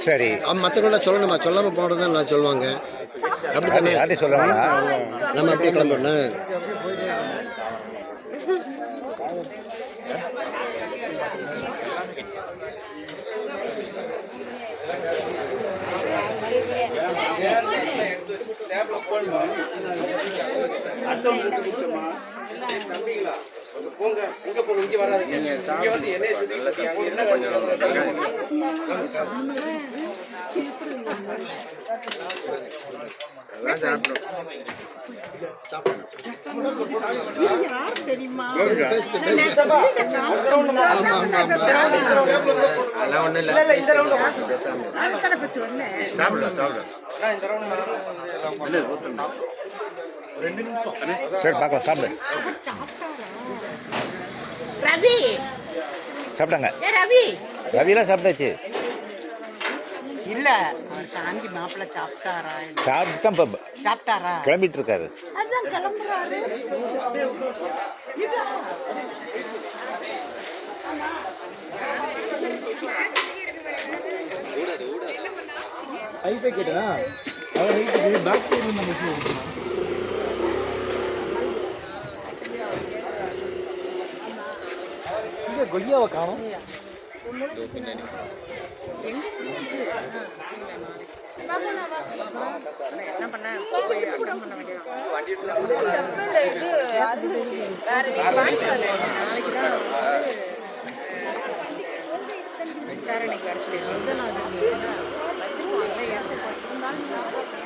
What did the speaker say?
சரி. மற்றவங்கள சொல்லணுமா? சொல்லாமல் போனது தான் நான் சொல்லுவாங்க. அப்படி தானே? யார்ட்டையும் சொல்ல வேணாம். நம்ம அப்படியே கிளம்புறோம். போங்க, இங்க போங்க, இங்க வராதீங்க. இங்க வந்து என்னைய சுத்தி என்ன தெரியுமா? சரி பார்க்கலாம். சாப்பிடு. ரவி சாப்பிட்டாங்க. ரவி ரவிலாம் சாப்பிட்டாச்சு. இல்ல சாந்தி மாப்பிள்ள சாப்பிட்டாரா? சாப்பிட்டு தான் இப்போ சாப்பிட்டாரா? கிளம்பிட்டு இருக்காரு. அதான் கிளம்புறாரு. ஹைஃபை கேட்டா அவன் ஹைஃபை பேக் சைடில் நம்ம இங்கே கொய்யாவை காணும். என்ன பண்ண நாளைக்குதான் விசாரணைக்கு வர சொல்லி வச்சிருப்பாங்கல்ல. எடுத்து